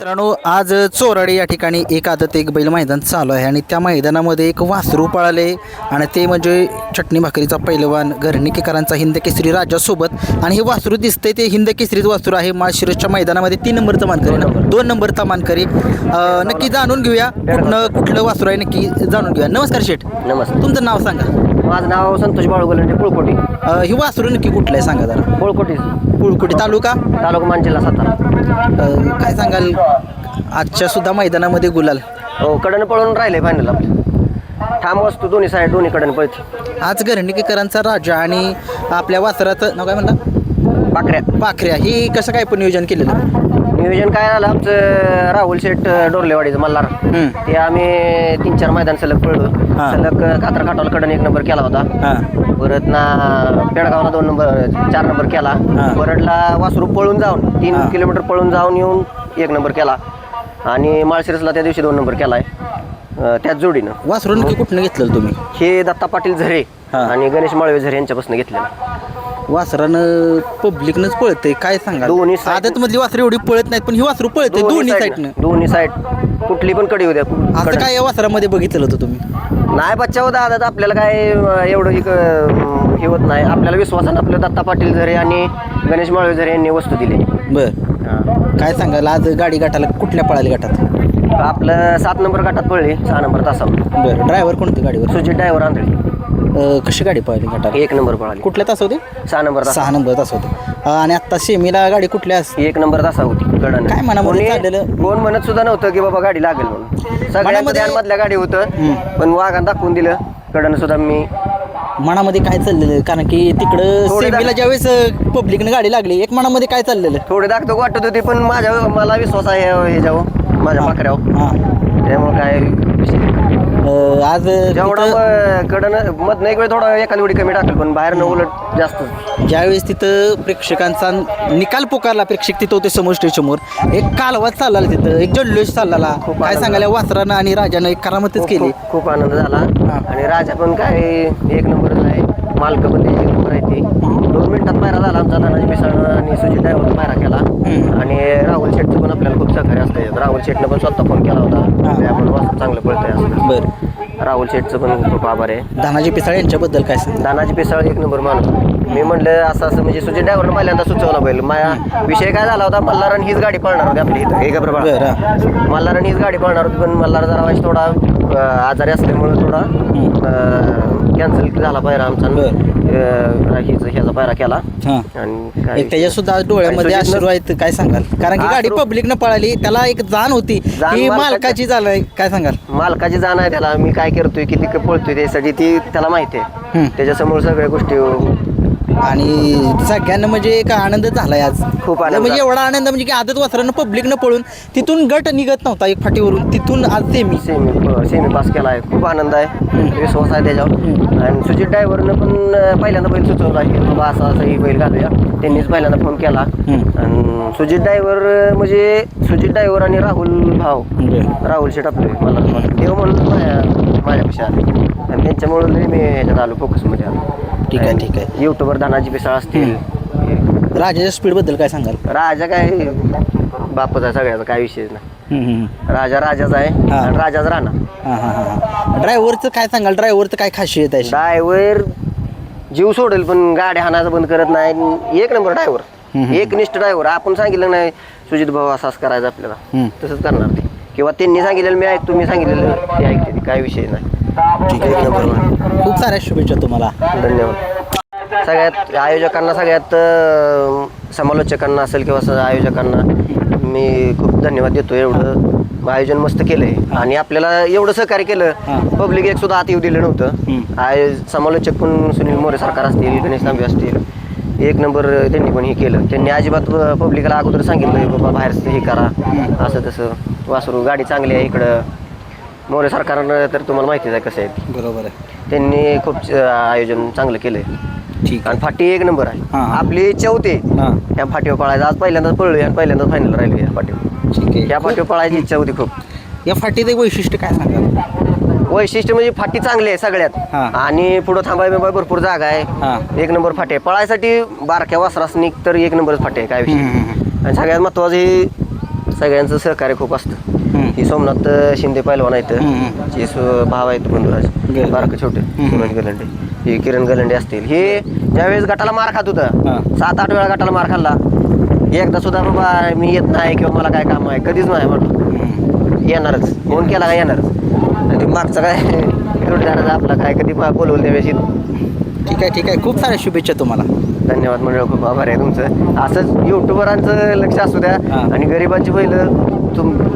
मित्रांनो, आज चोराडी या ठिकाणी एक आदत एक बैल मैदान चालू आहे आणि त्या मैदानामध्ये एक वासरू पळाले आणि ते म्हणजे चटणी भाकरीचा पैलवान घरणीकेकरांचा हिंद केसरी राजासोबत. आणि हे वासरू दिसतंय ते हिंद केसरीच वासरू आहे. माळशिरसच्या मैदानामध्ये 3 नंबरचा मानकरी, 2 नंबरचा मानकरी. नक्की जाणून घेऊया कुठलं वासरू आहे, नक्की जाणून घेऊया. नमस्कार शेठ. नमस्कार. तुमचं नाव सांगा. माझं नाव संतोष बाळूगोलंटे, पुळकोटी. ही वासरू नक्की कुठलं आहे सांगा जरा. पुळकोटी कुळकुटी तालुका मान जिल्हा सातारा. काय सांगाल आजच्या सुद्धा मैदानामध्ये गुलाल? हो, कडनं पळून राहिले फायनल आपले. ठाम वस्तू दोन्ही साईड, दोन्ही कडनं पळते. आज घरणीकेकरांचा राजा आणि आपल्या वासराचं नाव काय म्हणला? पाखऱ्या. ही कसं काय पण नियोजन केलेलं? नियोजन काय झालं आमचं, राहुल शेठ डोरलेवाडीचं मल्हार. ते आम्ही 3-4 मैदान सलग पळलो. सलग कात्र खाटावला कडन 1 नंबर केला होता. परत ना पेडगावला 4 नंबर केला. परतला वासरू पळून जाऊन 3 किलोमीटर पळून जाऊन येऊन 1 नंबर केला. आणि माळशिरसला त्या दिवशी 2 नंबर केलाय त्याच जोडीनं. वासरू नक्की कुठनं घेतलेलं तुम्ही? हे दत्ता पाटील झरे आणि गणेश माळवे झरे यांच्यापासून घेतलेलं. वासरानं पब्लिकनंच पळतंय, काय सांगा? दोन्ही आदत मधली वासरं एवढी पळत नाहीत, पण ही वासरू पळतंय दोन्ही साईडनं. दोन्ही साईड कुठली पण कडी होत्या. असं काय या वासरामध्ये बघितलं होतं तुम्ही? नाही बच्चा होता आदत, आपल्याला काय एवढं हे होत नाही. आपल्याला विश्वासानं आपलं दत्ता पाटील झरे आणि गणेश माळवे झरे यांनी वस्तू दिली. बरं, काय सांगाल आज गाडी गटाला कुठल्या पळाली गटात? आपलं 7 नंबर गटात पळली, 6 नंबर तासावर. बरं, ड्रायव्हर कोणती गाडीवर? सुजित ड्रायव्हर आंधळी. कशी गाडी पळाली गटात? 1 नंबर पळाली. कुठल्या तास होते? 6 नंबर तास. 6 नंबर तास होते. आणि आता सेमीला गाडी कुठल्या? 1 नंबर तासा होती. काय मनामध्ये चाललेलं? कोण म्हणत सुद्धा नव्हतं की बाबा गाडी लागेल म्हणून. सगळ्यांमध्ये मधल्या गाडी होतं, पण वाघानं दाखवून दिलं कडनं सुद्धा. मी मनामध्ये काय चाललेलं, कारण की तिकडं सेमीला ज्यावेळेस पब्लिकनं गाडी लागली, एक मनामध्ये काय चाललेलं? थोडे दाखतो वाटत होती, पण मला विश्वास आहे ह्याच्यावर, माझ्या पाकऱ्यावर. त्यामुळे काय आज जेवढा कडनं मधनं एक वेळ थोडा एखादी उडी कमी टाकल, पण बाहेर न उलट जास्त. ज्यावेळेस तिथं प्रेक्षकांचा निकाल पुकारला, प्रेक्षक तिथं होते समोर स्टेजसमोर, एक कालवा चालला तिथं, एक जल्लोष चालला. काय सांगायला वासरानं आणि राजानं एक करामतच केली. खूप आनंद झाला. आणि राजा पण काय 1 नंबरच आहे, मालक पण 1 नंबर आहे. ते 2 मिनिटात पायरा झाला आमचा. धनाजी पिसाळनं आणि सुजित ड्रायव्हरनं पायरा केला. आणि राहुल शेठचं पण आपल्याला खूप सहकार्य असतं. राहुल शेठनं पण स्वतः फोन केला होता, आपण वासरू चांगलं पळतंय असं. बरं, राहुल शेठचं पण खूप आभार आहे. धनाजी पिसाळ यांच्याबद्दल काय सांग? धनाजी पिसाळ 1 नंबर माणूस. मी म्हणलं असं म्हणजे सुजित ड्रायव्हरनं पहिल्यांदा सुचवलं बैल. माझ्या विषय काय झाला होता, मल्हारन हीच गाडी पळणार होती आपली इथं एक. मल्हारन हीच गाडी पळणार होती, पण मल्हार जरा वाईस थोडा आजारी असल्यामुळे थोडा कॅन्सल झाला पायरा आमचा. ह्याचा पायरा केला. आणि त्याच्या सुद्धा डोळ्यामध्ये अश्रू आहेत, काय सांगाल? कारण की गाडी पब्लिकनं पळाली, त्याला एक जाण होती की मालकाची झालंय. काय सांगाल? मालकाची जाण आहे त्याला, मी काय करतोय, किती पळतोय त्यासाठी ती त्याला माहिती आहे. त्याच्यासमोर सगळ्या गोष्टी. आणि सगळ्यांना म्हणजे एक आनंद झालाय आज. खूप आनंद. म्हणजे एवढा आनंद म्हणजे की आदत वासरानं पब्लिकनं पळून तिथून गट निघत नव्हता एक फाटीवरून, तिथून आज सेमी पास केला आहे. खूप आनंद आहे, विश्वास आहे त्याच्यावर. आणि सुजित ड्रायव्हरनं पण पहिल्यांदा बैल सुचवला की बाबा असं ही बैल घालूया. त्यांनीच पहिल्यांदा फोन केला. आणि सुजित ड्रायव्हर म्हणजे सुजित ड्रायव्हर आणि राहुल शेठ आपले मला देव म्हणून माझ्यापेक्षा आले. आणि त्यांच्यामुळे मी ह्याच्यात आलो, फोकसमध्ये आलो. ठीक आहे. युट्यूबवर धनाजी पिसाळ असतील. राजाच्या स्पीडबद्दल काय सांगाल? राजा काय बापच आहे सगळ्याचा, काय विषयच नाही. राजाच आहे आणि राजाच राहणार. ड्रायव्हरचं काय सांगाल? ड्रायव्हरचं काय खासियत आहे? ड्रायव्हर जीव सोडेल, पण गाडी हाणायचं बंद करत नाही. 1 नंबर ड्रायव्हर, एकनिष्ठ ड्रायव्हर. आपण सांगितलं नाही सुजित भाऊ असंच करायचं आपल्याला, तसंच करणार ते. किंवा त्यांनी सांगितलेलं मी ऐकतो, मी सांगितलेलं ते ऐकते, काय विषय नाही. ठीक आहे. खूप साऱ्या शुभेच्छा तुम्हाला. धन्यवाद. सगळ्यात आयोजकांना, सगळ्यात समालोचकांना असेल किंवा आयोजकांना मी खूप धन्यवाद देतो. एवढं आयोजन मस्त केलंय आणि आपल्याला एवढं सहकार्य केलं. पब्लिक एक सुद्धा आत येऊ दिलं नव्हतं. समालोचक पण सुनील मोरे सरकार असतील, गणेश तांबे असतील, 1 नंबर त्यांनी पण हे केलं. त्यांनी अजिबात पब्लिकला अगोदर सांगितलं बाबा बाहेरचं हे करा, असं तसं. वासरू गाडी चांगली आहे इकडं. मोरे सरकारनं तर तुम्हाला माहितीच आहे कसं आहे. बरोबर आहे. त्यांनी खूप आयोजन चांगलं केलंय. ठीक. आणि फाटी 1 नंबर आहे. आपली इच्छा होती ह्या फाटीवर पळायचं. आज पहिल्यांदाच पळलो आणि पहिल्यांदाच फायनल राहिलो या फाटीवर. ठीक आहे. ह्या फाटीवर पळायची इच्छा होती खूप. या फाटीचं एक वैशिष्ट्य काय सांगाल? वैशिष्ट्य म्हणजे फाटी चांगली आहे सगळ्यात. आणि पुढं थांबाय भरपूर जागा आहे. 1 नंबर फाटी आहे. पळायसाठी बारक्या वासरासनी तर 1 नंबरच फाटी आहे, काय विषय. आणि सगळ्यात महत्वाचं हे सगळ्यांचं सहकार्य खूप असतं. हम्म. ही सोमनाथ शिंदे पैलवान आहेत, हम्म. हे भाव आहेत बंधुराज गे- बारक छोटे, सुमन गलंडे, हे किरण गलंडे असतील. हे ज्यावेळेस गटाला मार खात होतं, हां. 7-8 वेळा गटाला मार खाल्ला, एकदा सुद्धा बाबा मी येत नाही किंवा मला काय काम आहे कधीच नाही म्हटलं. येणारच, फोन केला का येणारच. आणि ते मागचा काय जोडदाराचा आपला काय कधी बोलवलं त्यावेळेस ठीक आहे खूप साऱ्या शुभेच्छा तुम्हाला. धन्यवाद मंडळ, खूप आभार आहे तुमचं. असंच युट्यूबरांचं लक्ष असू द्या हां. आणि गरिबांची पहिलं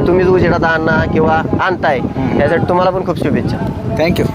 तुम्हीच उजेडात आणा किंवा आणताय यासाठी तुम्हाला पण खूप शुभेच्छा. थँक्यू.